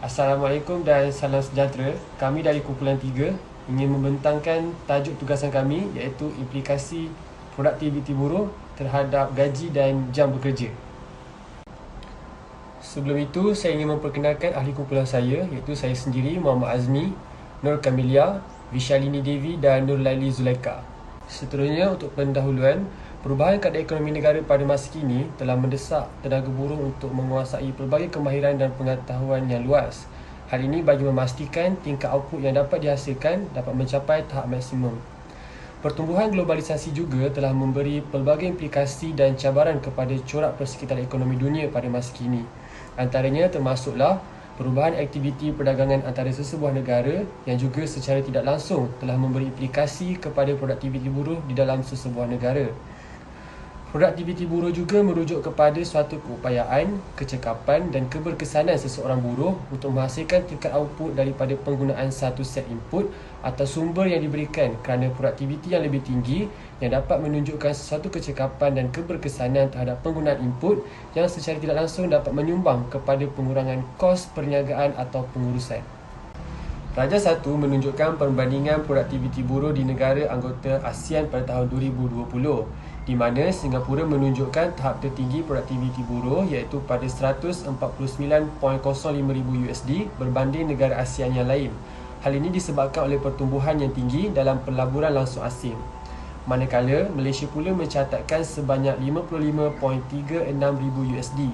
Assalamualaikum dan salam sejahtera. Kami dari Kumpulan 3 ingin membentangkan tajuk tugasan kami iaitu implikasi produktiviti buruh terhadap gaji dan jam bekerja. Sebelum itu, saya ingin memperkenalkan ahli kumpulan saya iaitu saya sendiri, Muhammad Azmi, Nur Kamilia, Vishalini Devi dan Nur Laili Zulaika. Seterusnya, untuk pendahuluan, perubahan keadaan ekonomi negara pada masa kini telah mendesak tenaga buruh untuk menguasai pelbagai kemahiran dan pengetahuan yang luas. Hal ini bagi memastikan tingkat output yang dapat dihasilkan dapat mencapai tahap maksimum. Pertumbuhan globalisasi juga telah memberi pelbagai implikasi dan cabaran kepada corak persekitaran ekonomi dunia pada masa kini. Antaranya termasuklah perubahan aktiviti perdagangan antara sesebuah negara yang juga secara tidak langsung telah memberi implikasi kepada produktiviti buruh di dalam sesebuah negara. Produktiviti buruh juga merujuk kepada suatu keupayaan, kecekapan dan keberkesanan seseorang buruh untuk menghasilkan tingkat output daripada penggunaan satu set input atau sumber yang diberikan kerana produktiviti yang lebih tinggi yang dapat menunjukkan sesuatu kecekapan dan keberkesanan terhadap penggunaan input yang secara tidak langsung dapat menyumbang kepada pengurangan kos perniagaan atau pengurusan. Raja 1 menunjukkan perbandingan produktiviti buruh di negara anggota ASEAN pada tahun 2020 di mana Singapura menunjukkan tahap tertinggi produktiviti buruh iaitu pada 149.05 ribu USD berbanding negara ASEAN yang lain. Hal ini disebabkan oleh pertumbuhan yang tinggi dalam pelaburan langsung asing. Manakala Malaysia pula mencatatkan sebanyak 55.36 ribu USD.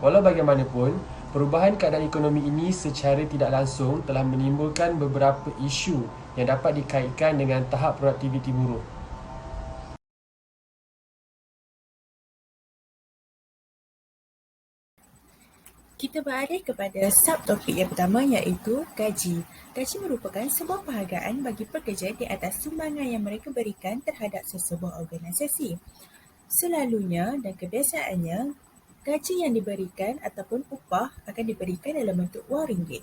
Walau bagaimanapun, perubahan keadaan ekonomi ini secara tidak langsung telah menimbulkan beberapa isu yang dapat dikaitkan dengan tahap produktiviti buruh. Kita beralih kepada subtopik yang pertama iaitu gaji. Gaji merupakan sebuah penghargaan bagi pekerja di atas sumbangan yang mereka berikan terhadap sesebuah organisasi. Selalunya dan kebiasaannya, gaji yang diberikan ataupun upah akan diberikan dalam bentuk wang ringgit.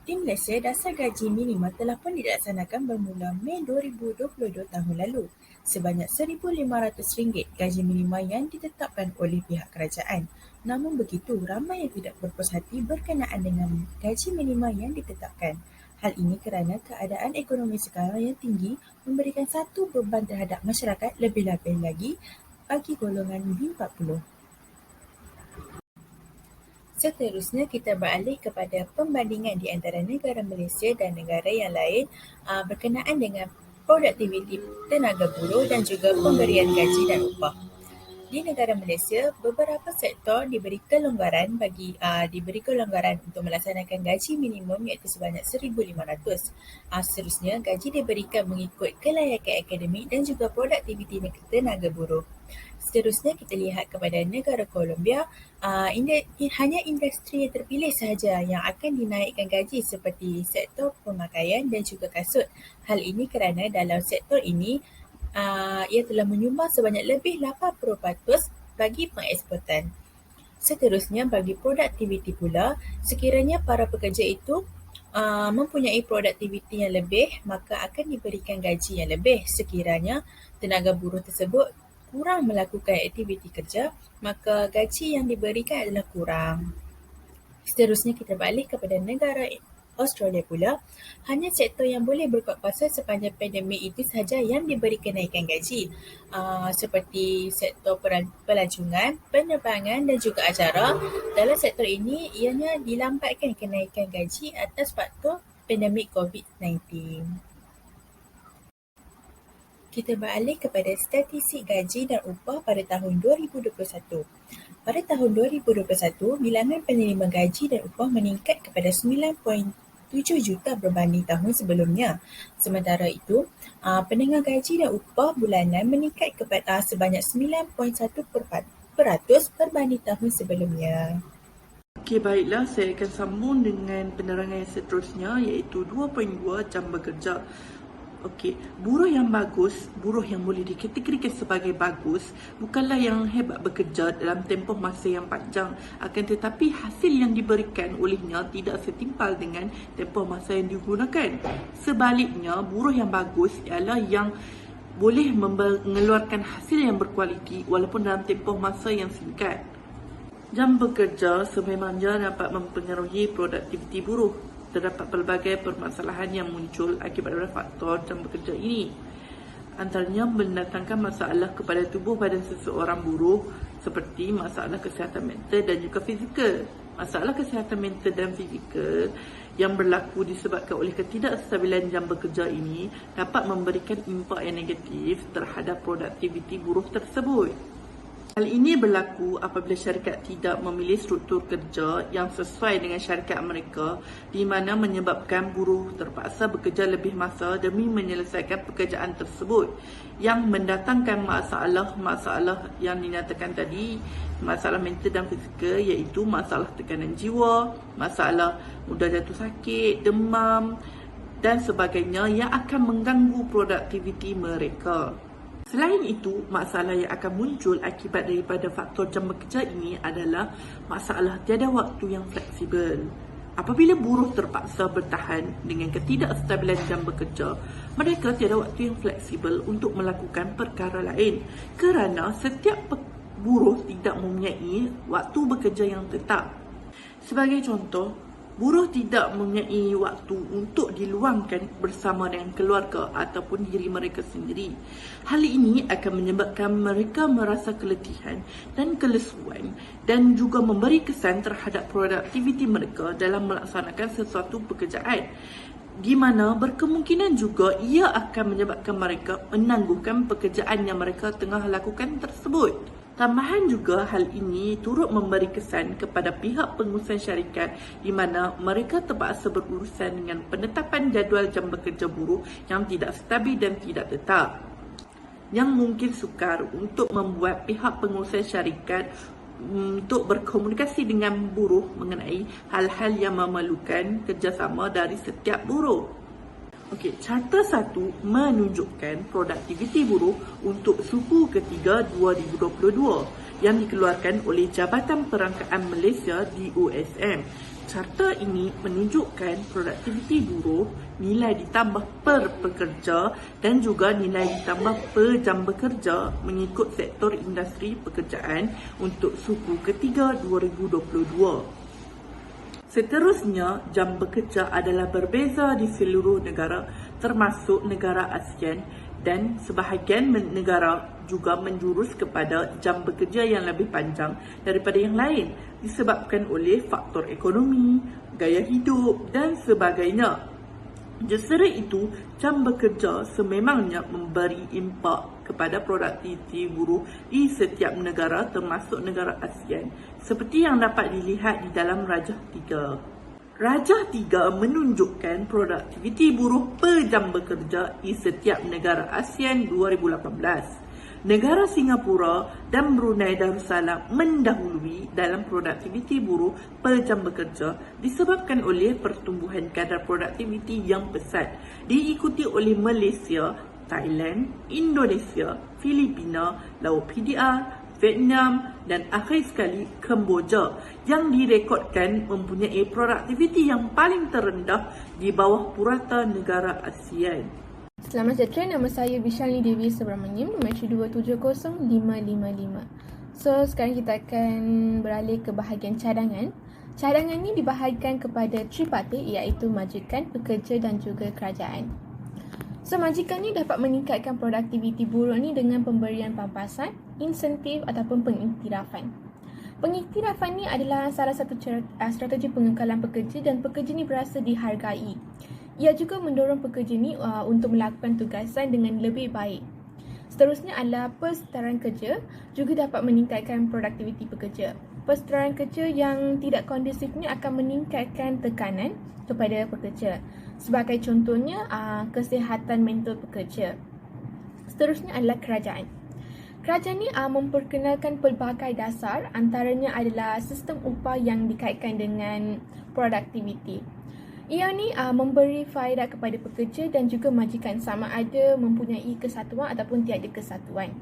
Di Malaysia, dasar gaji minima telah pun dilaksanakan bermula Mei 2022 tahun lalu. Sebanyak RM1,500 gaji minima yang ditetapkan oleh pihak kerajaan. Namun begitu, ramai yang tidak berpuas hati berkenaan dengan gaji minima yang ditetapkan. Hal ini kerana keadaan ekonomi sekarang yang tinggi memberikan satu beban terhadap masyarakat, lebih-lebih lagi bagi golongan B40. Seterusnya, kita beralih kepada pembandingan di antara negara Malaysia dan negara yang lain berkenaan dengan produktiviti tenaga buruh dan juga pemberian gaji dan upah. Di negara Malaysia, beberapa sektor diberi kelonggaran untuk melaksanakan gaji minimum iaitu sebanyak RM1,500. Seterusnya, gaji diberikan mengikut kelayakan akademik dan juga produktiviti tenaga buruh. Seterusnya, kita lihat kepada negara Colombia. Hanya industri yang terpilih sahaja yang akan dinaikkan gaji seperti sektor pemakaian dan juga kasut. Hal ini kerana dalam sektor ini ia telah menyumbang sebanyak lebih 80% bagi pengeksportan. Seterusnya, bagi produktiviti pula, sekiranya para pekerja itu mempunyai produktiviti yang lebih, maka akan diberikan gaji yang lebih. Sekiranya tenaga buruh tersebut kurang melakukan aktiviti kerja, maka gaji yang diberikan adalah kurang. Seterusnya, kita balik kepada negara Australia pula. Hanya sektor yang boleh berkuat kuasa sepanjang pandemik itu sahaja yang diberi kenaikan gaji, seperti sektor pelancongan, penerbangan dan juga acara. Dalam sektor ini, ianya dilambatkan kenaikan gaji atas faktor pandemik COVID-19. Kita beralih kepada statistik gaji dan upah pada tahun 2021. Pada tahun 2021, bilangan penerima gaji dan upah meningkat kepada 9.7 juta berbanding tahun sebelumnya. Sementara itu, pendengar gaji dan upah bulanan meningkat kepada sebanyak 9.1% berbanding tahun sebelumnya. Okey, baiklah, saya akan sambung dengan penerangan yang seterusnya iaitu 2.2 jam bekerja. Okey, buruh yang bagus, buruh yang boleh dikategorikan sebagai bagus bukanlah yang hebat bekerja dalam tempoh masa yang panjang, akan tetapi hasil yang diberikan olehnya tidak setimpal dengan tempoh masa yang digunakan. Sebaliknya, buruh yang bagus ialah yang boleh mengeluarkan hasil yang berkualiti walaupun dalam tempoh masa yang singkat. Jam bekerja sememangnya dapat mempengaruhi produktiviti buruh. Terdapat pelbagai permasalahan yang muncul akibat faktor jam bekerja ini. Antaranya mendatangkan masalah kepada tubuh badan seseorang buruh seperti masalah kesihatan mental dan juga fizikal. Masalah kesihatan mental dan fizikal yang berlaku disebabkan oleh ketidakstabilan jam bekerja ini dapat memberikan impak yang negatif terhadap produktiviti buruh tersebut. Hal ini berlaku apabila syarikat tidak memilih struktur kerja yang sesuai dengan syarikat mereka, di mana menyebabkan buruh terpaksa bekerja lebih masa demi menyelesaikan pekerjaan tersebut, yang mendatangkan masalah-masalah yang dinyatakan tadi, masalah mental dan fizikal, iaitu masalah tekanan jiwa, masalah mudah jatuh sakit, demam dan sebagainya yang akan mengganggu produktiviti mereka. Selain itu, masalah yang akan muncul akibat daripada faktor jam bekerja ini adalah masalah tiada waktu yang fleksibel. Apabila buruh terpaksa bertahan dengan ketidakstabilan jam bekerja, mereka tiada waktu yang fleksibel untuk melakukan perkara lain kerana setiap buruh tidak mempunyai waktu bekerja yang tetap. Sebagai contoh, buruh tidak mempunyai waktu untuk diluangkan bersama dengan keluarga ataupun diri mereka sendiri. Hal ini akan menyebabkan mereka merasa keletihan dan kelesuan dan juga memberi kesan terhadap produktiviti mereka dalam melaksanakan sesuatu pekerjaan, di mana berkemungkinan juga ia akan menyebabkan mereka menangguhkan pekerjaan yang mereka tengah lakukan tersebut. Tambahan juga, hal ini turut memberi kesan kepada pihak pengurusan syarikat di mana mereka terpaksa berurusan dengan penetapan jadual jam bekerja buruh yang tidak stabil dan tidak tetap, yang mungkin sukar untuk membuat pihak pengurusan syarikat untuk berkomunikasi dengan buruh mengenai hal-hal yang memerlukan kerjasama dari setiap buruh. Okey, Carta 1 menunjukkan produktiviti buruh untuk suku ketiga 2022 yang dikeluarkan oleh Jabatan Perangkaan Malaysia DOSM. Carta ini menunjukkan produktiviti buruh, nilai ditambah per pekerja dan juga nilai ditambah per jam bekerja mengikut sektor industri pekerjaan untuk suku ketiga 2022. Seterusnya, jam bekerja adalah berbeza di seluruh negara termasuk negara ASEAN dan sebahagian negara juga menjurus kepada jam bekerja yang lebih panjang daripada yang lain disebabkan oleh faktor ekonomi, gaya hidup dan sebagainya. Justru itu, jam bekerja sememangnya memberi impak kepada produktiviti buruh di setiap negara termasuk negara ASEAN seperti yang dapat dilihat di dalam Rajah 3. Rajah 3 menunjukkan produktiviti buruh per jam bekerja di setiap negara ASEAN 2018. Negara Singapura dan Brunei Darussalam mendahului dalam produktiviti buruh per jam bekerja disebabkan oleh pertumbuhan kadar produktiviti yang pesat, diikuti oleh Malaysia, Thailand, Indonesia, Filipina, Laos PDR, Vietnam dan akhir sekali Kemboja yang direkodkan mempunyai produktiviti yang paling terendah di bawah purata negara ASEAN. Selamat sejahtera, nama saya Vishalini Devi Subramaniam, nombor 2700555. So, sekarang kita akan beralih ke bahagian cadangan. Cadangan ni dibahagikan kepada tripartit, iaitu majikan, pekerja dan juga kerajaan. So, majikan ni dapat meningkatkan produktiviti buruh ni dengan pemberian pampasan, insentif ataupun pengiktirafan. Pengiktirafan ni adalah salah satu strategi pengekalan pekerja dan pekerja ni berasa dihargai. Ia juga mendorong pekerja ni untuk melakukan tugasan dengan lebih baik. Seterusnya adalah persetaraan kerja juga dapat meningkatkan produktiviti pekerja. Persetaraan kerja yang tidak kondusif ni akan meningkatkan tekanan kepada pekerja. Sebagai contohnya, kesihatan mental pekerja. Seterusnya adalah kerajaan. Kerajaan ni memperkenalkan pelbagai dasar, antaranya adalah sistem upah yang dikaitkan dengan produktiviti. Ia ni memberi faedah kepada pekerja dan juga majikan sama ada mempunyai kesatuan ataupun tiada kesatuan.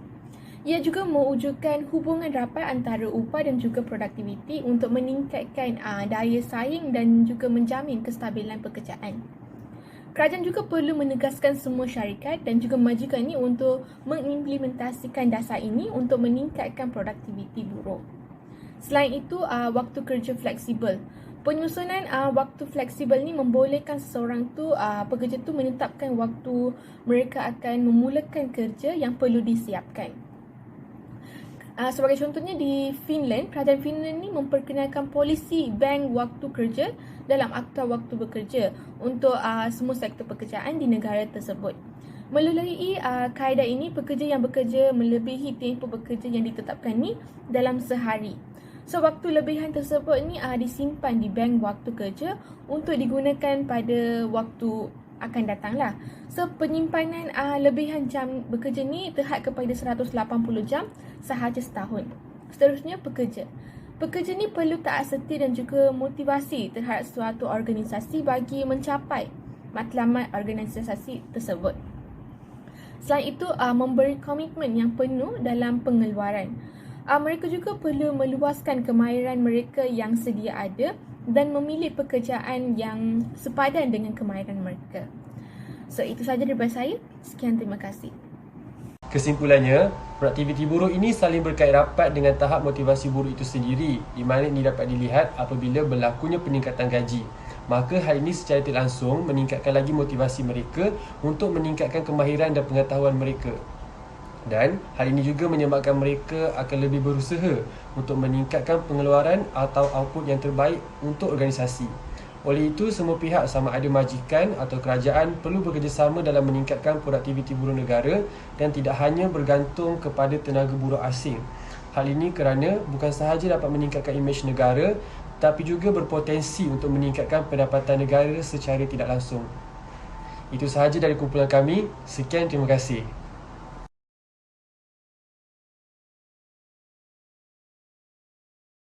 Ia juga mewujudkan hubungan rapat antara upah dan juga produktiviti untuk meningkatkan daya saing dan juga menjamin kestabilan pekerjaan. Kerajaan juga perlu menegaskan semua syarikat dan juga majikan ini untuk mengimplementasikan dasar ini untuk meningkatkan produktiviti buruh. Selain itu, waktu kerja fleksibel. Penyusunan waktu fleksibel ni membolehkan seseorang tu, pekerja tu menetapkan waktu mereka akan memulakan kerja yang perlu disiapkan. Sebagai contohnya di Finland, kerajaan Finland ni memperkenalkan polisi bank waktu kerja dalam Akta Waktu Bekerja untuk semua sektor pekerjaan di negara tersebut. Melalui kaedah ini, pekerja yang bekerja melebihi tempoh bekerja yang ditetapkan ni dalam sehari. So, waktu lebihan tersebut ni disimpan di bank waktu kerja untuk digunakan pada waktu akan datang lah. So, penyimpanan lebihan jam bekerja ni terhad kepada 180 jam sahaja setahun. Seterusnya, pekerja. Pekerja ni perlu taat serti dan juga motivasi terhadap suatu organisasi bagi mencapai matlamat organisasi tersebut. Selain itu, memberi komitmen yang penuh dalam pengeluaran. Mereka juga perlu meluaskan kemahiran mereka yang sedia ada dan memilih pekerjaan yang sepadan dengan kemahiran mereka. So, itu sahaja daripada saya. Sekian, terima kasih. Kesimpulannya, produktiviti buruh ini saling berkait rapat dengan tahap motivasi buruh itu sendiri, di mana ini dapat dilihat apabila berlakunya peningkatan gaji. Maka hal ini secara tidak langsung meningkatkan lagi motivasi mereka untuk meningkatkan kemahiran dan pengetahuan mereka. Dan hal ini juga menyebabkan mereka akan lebih berusaha untuk meningkatkan pengeluaran atau output yang terbaik untuk organisasi. Oleh itu, semua pihak sama ada majikan atau kerajaan perlu bekerjasama dalam meningkatkan produktiviti buruh negara dan tidak hanya bergantung kepada tenaga buruh asing. Hal ini kerana bukan sahaja dapat meningkatkan imej negara, tapi juga berpotensi untuk meningkatkan pendapatan negara secara tidak langsung. Itu sahaja dari kumpulan kami. Sekian, terima kasih.